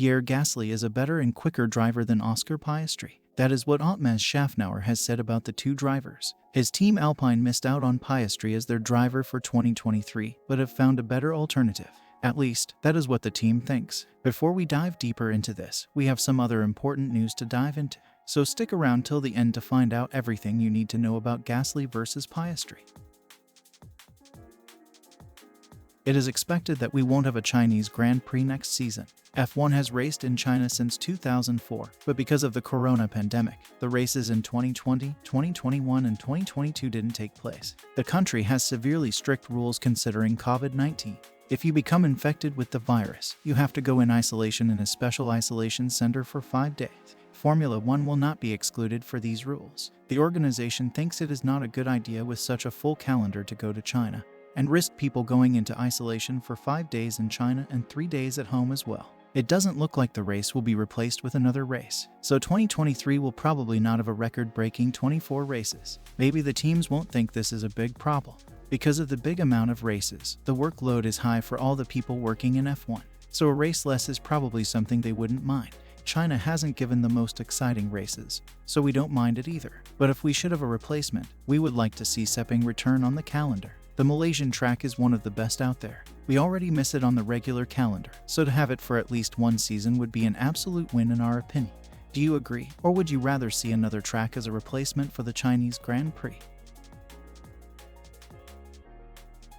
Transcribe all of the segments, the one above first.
Pierre Gasly is a better and quicker driver than Oscar Piastri. That is what Otmar Szafnauer has said about the two drivers. His team Alpine missed out on Piastri as their driver for 2023, but have found a better alternative. At least, that is what the team thinks. Before we dive deeper into this, we have some other important news to dive into. So stick around till the end to find out everything you need to know about Gasly versus Piastri. It is expected that we won't have a Chinese Grand Prix next season. F1 has raced in China since 2004, but because of the corona pandemic, the races in 2020, 2021, and 2022 didn't take place. The country has severely strict rules considering COVID-19. If you become infected with the virus, you have to go in isolation in a special isolation center for 5 days. Formula One will not be excluded for these rules. The organization thinks it is not a good idea with such a full calendar to go to China and risk people going into isolation for 5 days in China and 3 days at home as well. It doesn't look like the race will be replaced with another race, so 2023 will probably not have a record-breaking 24 races. Maybe the teams won't think this is a big problem. Because of the big amount of races, the workload is high for all the people working in F1, so a race less is probably something they wouldn't mind. China hasn't given the most exciting races, so we don't mind it either. But if we should have a replacement, we would like to see Sepang return on the calendar. The Malaysian track is one of the best out there. We already miss it on the regular calendar, so to have it for at least one season would be an absolute win in our opinion. Do you agree, or would you rather see another track as a replacement for the Chinese Grand Prix?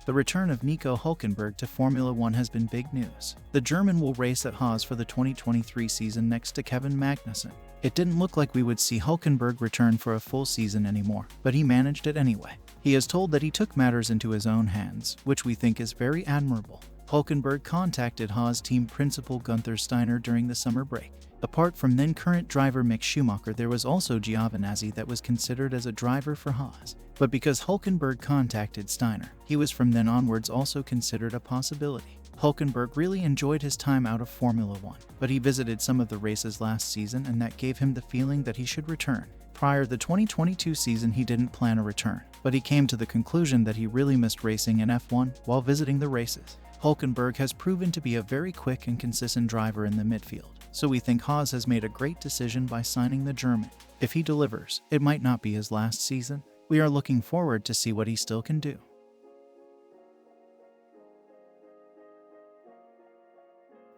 The return of Nico Hulkenberg to Formula One has been big news. The German will race at Haas for the 2023 season next to Kevin Magnussen. It didn't look like we would see Hulkenberg return for a full season anymore, but he managed it anyway. He is told that he took matters into his own hands, which we think is very admirable. Hulkenberg contacted Haas team principal Guenther Steiner during the summer break. Apart from then current driver Mick Schumacher, there was also Giovinazzi that was considered as a driver for Haas. But because Hulkenberg contacted Steiner, he was from then onwards also considered a possibility. Hulkenberg really enjoyed his time out of Formula One, but he visited some of the races last season and that gave him the feeling that he should return. Prior to the 2022 season he didn't plan a return, but he came to the conclusion that he really missed racing in F1 while visiting the races. Hulkenberg has proven to be a very quick and consistent driver in the midfield, so we think Haas has made a great decision by signing the German. If he delivers, it might not be his last season. We are looking forward to see what he still can do.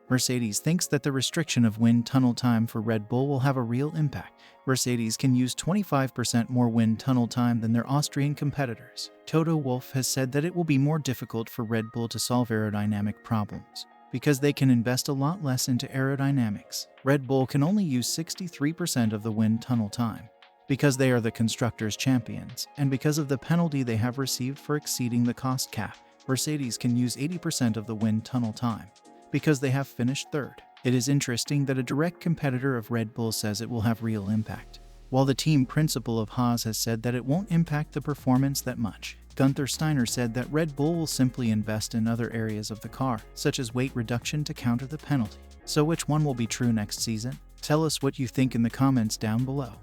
Mercedes thinks that the restriction of wind tunnel time for Red Bull will have a real impact. Mercedes can use 25% more wind tunnel time than their Austrian competitors. Toto Wolff has said that it will be more difficult for Red Bull to solve aerodynamic problems, because they can invest a lot less into aerodynamics. Red Bull can only use 63% of the wind tunnel time, because they are the constructors' champions, and because of the penalty they have received for exceeding the cost cap. Mercedes can use 80% of the wind tunnel time, because they have finished third. It is interesting that a direct competitor of Red Bull says it will have real impact, while the team principal of Haas has said that it won't impact the performance that much. Guenther Steiner said that Red Bull will simply invest in other areas of the car, such as weight reduction to counter the penalty. So which one will be true next season? Tell us what you think in the comments down below.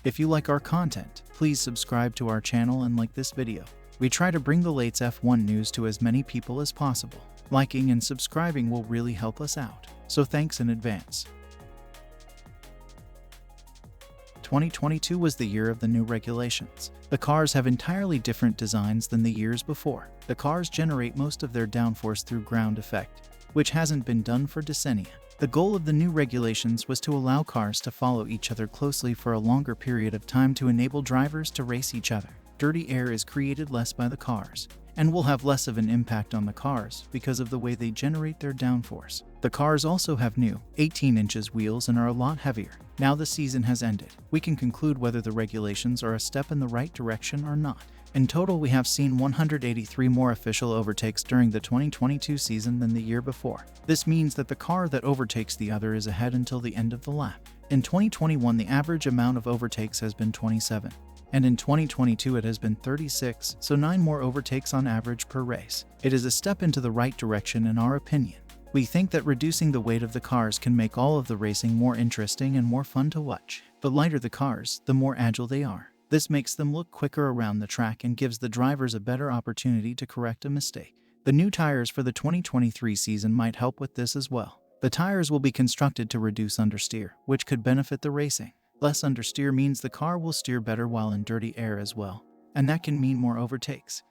If you like our content, please subscribe to our channel and like this video. We try to bring the latest F1 news to as many people as possible. Liking and subscribing will really help us out, so thanks in advance. 2022 was the year of the new regulations. The cars have entirely different designs than the years before. The cars generate most of their downforce through ground effect, which hasn't been done for decennia. The goal of the new regulations was to allow cars to follow each other closely for a longer period of time to enable drivers to race each other. Dirty air is created less by the cars, and will have less of an impact on the cars because of the way they generate their downforce. The cars also have new 18 inches wheels and are a lot heavier. Now the season has ended, we can conclude whether the regulations are a step in the right direction or not. In total, we have seen 183 more official overtakes during the 2022 season than the year before. This means that the car that overtakes the other is ahead until the end of the lap. In 2021, the average amount of overtakes has been 27. And in 2022 it has been 36, so 9 more overtakes on average per race. It is a step into the right direction in our opinion. We think that reducing the weight of the cars can make all of the racing more interesting and more fun to watch. The lighter the cars, the more agile they are. This makes them look quicker around the track and gives the drivers a better opportunity to correct a mistake. The new tires for the 2023 season might help with this as well. The tires will be constructed to reduce understeer, which could benefit the racing. Less understeer means the car will steer better while in dirty air as well, and that can mean more overtakes.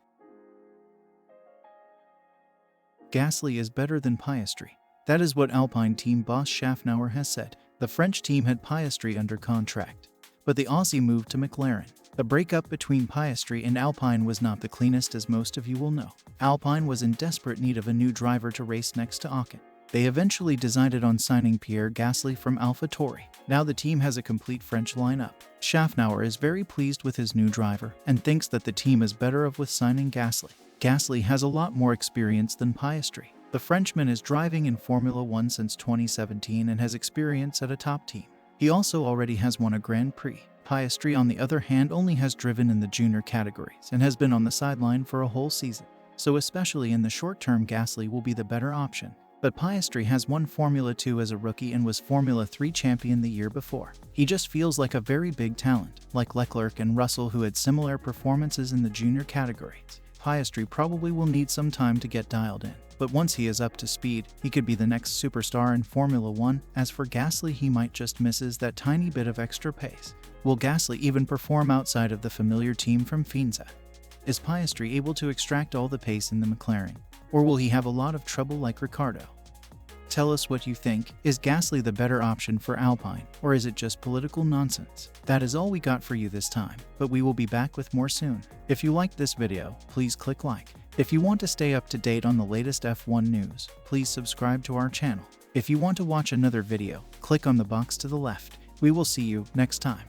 Gasly is better than Piastri. That is what Alpine team boss Szafnauer has said. The French team had Piastri under contract, but the Aussie moved to McLaren. The breakup between Piastri and Alpine was not the cleanest, as most of you will know. Alpine was in desperate need of a new driver to race next to Ocon. They eventually decided on signing Pierre Gasly from AlphaTauri. Now the team has a complete French lineup. Szafnauer is very pleased with his new driver and thinks that the team is better off with signing Gasly. Gasly has a lot more experience than Piastri. The Frenchman is driving in Formula 1 since 2017 and has experience at a top team. He also already has won a Grand Prix. Piastri, on the other hand, only has driven in the junior categories and has been on the sideline for a whole season. So especially in the short term, Gasly will be the better option. But Piastri has won Formula 2 as a rookie and was Formula 3 champion the year before. He just feels like a very big talent, like Leclerc and Russell, who had similar performances in the junior categories. Piastri probably will need some time to get dialed in, but once he is up to speed, he could be the next superstar in Formula 1. As for Gasly, he might just misses that tiny bit of extra pace. Will Gasly even perform outside of the familiar team from Finza? Is Piastri able to extract all the pace in the McLaren, or will he have a lot of trouble like Ricciardo? Tell us what you think. Is Gasly the better option for Alpine, or is it just political nonsense? That is all we got for you this time, but we will be back with more soon. If you liked this video, please click like. If you want to stay up to date on the latest F1 news, please subscribe to our channel. If you want to watch another video, click on the box to the left. We will see you next time.